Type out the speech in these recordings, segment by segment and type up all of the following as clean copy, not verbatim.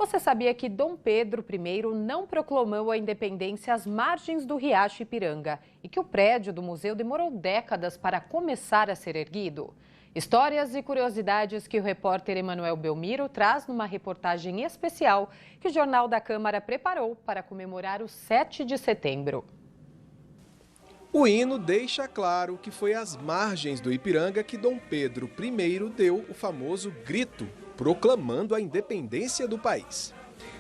Você sabia que Dom Pedro I não proclamou a independência às margens do Riacho Ipiranga e que o prédio do museu demorou décadas para começar a ser erguido? Histórias e curiosidades que o repórter Emanuel Belmiro traz numa reportagem especial que o Jornal da Câmara preparou para comemorar o 7 de setembro. O hino deixa claro que foi às margens do Ipiranga que Dom Pedro I deu o famoso grito, proclamando a independência do país.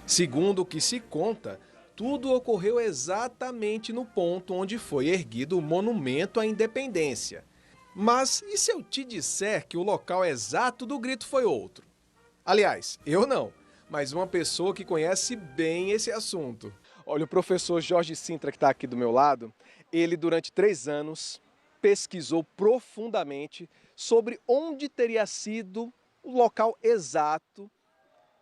Segundo o que se conta, tudo ocorreu exatamente no ponto onde foi erguido o monumento à independência. Mas e se eu te disser que o local exato do grito foi outro? Aliás, eu não, mas uma pessoa que conhece bem esse assunto. Olha, o professor Jorge Sintra, que está aqui do meu lado, ele durante 3 anos pesquisou profundamente sobre onde teria sido o local exato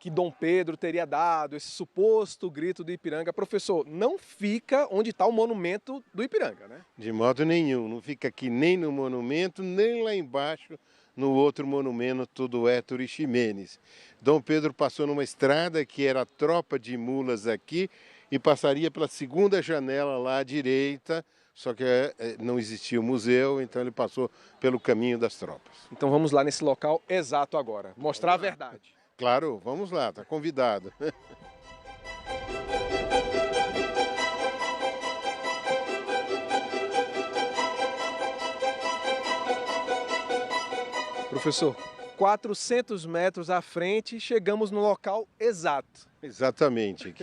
que Dom Pedro teria dado esse suposto grito do Ipiranga. Professor, não fica onde está o monumento do Ipiranga, né? De modo nenhum, não fica aqui nem no monumento, nem lá embaixo no outro monumento do Héctor Ximenes. Dom Pedro passou numa estrada que era a tropa de mulas aqui e passaria pela segunda janela lá à direita, só que não existia o museu, então ele passou pelo caminho das tropas. Então vamos lá nesse local exato agora, mostrar a verdade. Claro, vamos lá, está convidado. Professor, 400 metros à frente, chegamos no local exato. Exatamente.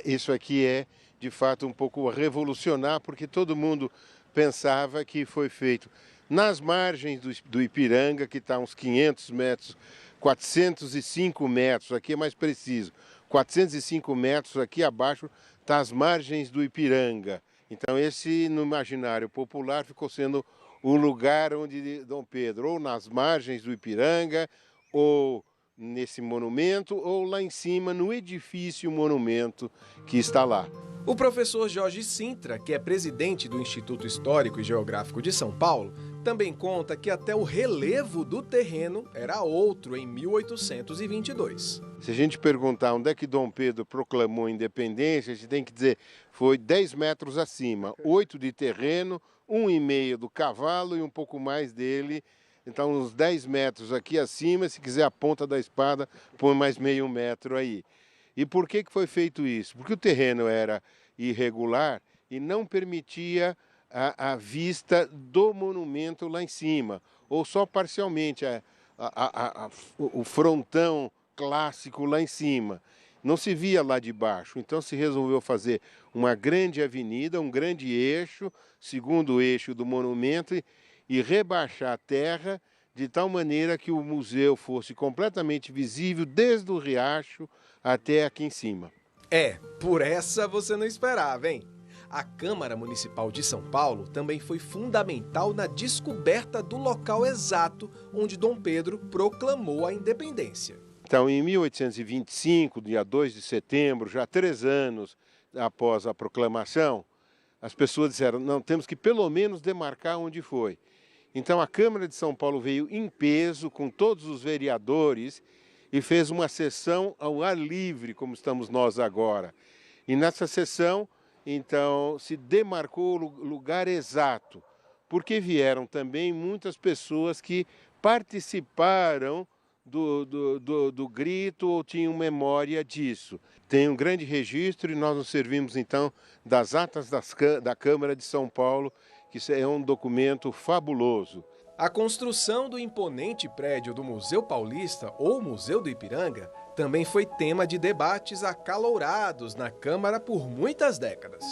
Isso aqui é, de fato, um pouco revolucionar, porque todo mundo pensava que foi feito nas margens do Ipiranga, que está a uns 500 metros, 405 metros, aqui é mais preciso, 405 metros aqui abaixo está as margens do Ipiranga. Então esse, no imaginário popular, ficou sendo o lugar onde Dom Pedro, ou nas margens do Ipiranga, ou nesse monumento, ou lá em cima no edifício monumento que está lá. O professor Jorge Sintra, que é presidente do Instituto Histórico e Geográfico de São Paulo, também conta que até o relevo do terreno era outro em 1822. Se a gente perguntar onde é que Dom Pedro proclamou a independência, a gente tem que dizer foi 10 metros acima, 8 de terreno, 1,5 do cavalo e um pouco mais dele. Então, uns 10 metros aqui acima, se quiser a ponta da espada, põe mais meio metro aí. E por que foi feito isso? Porque o terreno era irregular e não permitia a vista do monumento lá em cima, ou só parcialmente o frontão clássico lá em cima. Não se via lá de baixo, então se resolveu fazer uma grande avenida, um grande eixo, segundo eixo do monumento, e rebaixar a terra de tal maneira que o museu fosse completamente visível desde o riacho até aqui em cima. Por essa você não esperava, hein? A Câmara Municipal de São Paulo também foi fundamental na descoberta do local exato onde Dom Pedro proclamou a independência. Então, em 1825, dia 2 de setembro, já 3 anos após a proclamação, as pessoas disseram, não, temos que pelo menos demarcar onde foi. Então, a Câmara de São Paulo veio em peso com todos os vereadores e fez uma sessão ao ar livre, como estamos nós agora. E nessa sessão, então, se demarcou o lugar exato, porque vieram também muitas pessoas que participaram do grito ou tinham memória disso. Tem um grande registro e nós nos servimos, então, das atas da Câmara de São Paulo, que é um documento fabuloso. A construção do imponente prédio do Museu Paulista, ou Museu do Ipiranga, também foi tema de debates acalorados na Câmara por muitas décadas.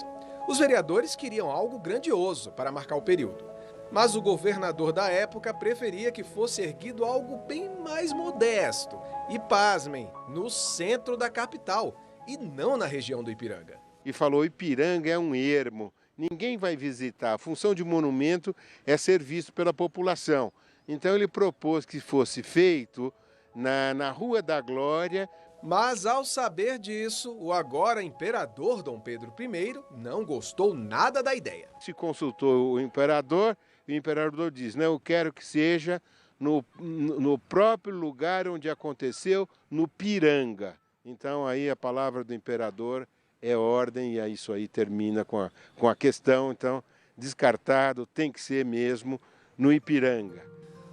Os vereadores queriam algo grandioso para marcar o período, mas o governador da época preferia que fosse erguido algo bem mais modesto e, pasmem, no centro da capital e não na região do Ipiranga. E falou, Ipiranga é um ermo. Ninguém vai visitar. A função de monumento é ser visto pela população. Então ele propôs que fosse feito na Rua da Glória. Mas ao saber disso, o agora imperador Dom Pedro I não gostou nada da ideia. Se consultou o imperador diz, não, eu quero que seja no próprio lugar onde aconteceu, no Piranga. Então aí a palavra do imperador é ordem e aí isso aí termina com a questão. Então, descartado, tem que ser mesmo no Ipiranga.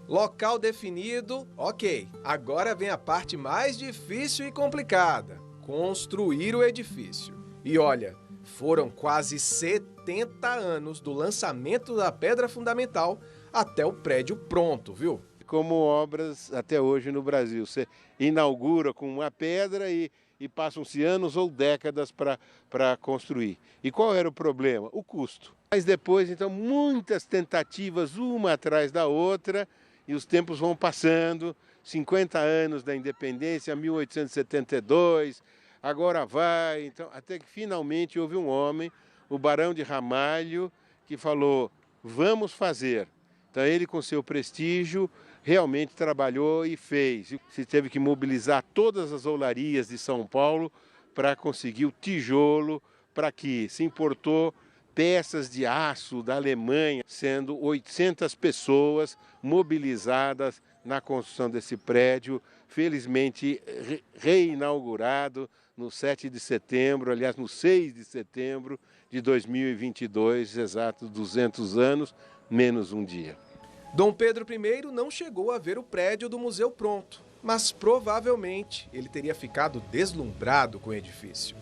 Local definido, ok. Agora vem a parte mais difícil e complicada: construir o edifício. E olha, foram quase 70 anos do lançamento da pedra fundamental até o prédio pronto, viu? Como obras até hoje no Brasil. Você inaugura com uma pedra e passam-se anos ou décadas para construir. E qual era o problema? O custo. Mas depois, então, muitas tentativas, uma atrás da outra, e os tempos vão passando, 50 anos da independência, 1872, agora vai, então, até que finalmente houve um homem, o Barão de Ramalho, que falou, vamos fazer. Então ele, com seu prestígio, realmente trabalhou e fez. Se teve que mobilizar todas as oularias de São Paulo para conseguir o tijolo, para que se importou peças de aço da Alemanha, sendo 800 pessoas mobilizadas na construção desse prédio, felizmente reinaugurado no 7 de setembro, aliás, no 6 de setembro de 2022, exatos 200 anos, menos um dia. Dom Pedro I não chegou a ver o prédio do museu pronto, mas provavelmente ele teria ficado deslumbrado com o edifício.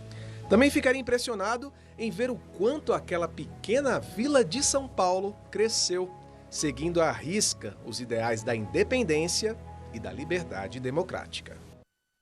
Também ficaria impressionado em ver o quanto aquela pequena vila de São Paulo cresceu, seguindo à risca os ideais da independência e da liberdade democrática.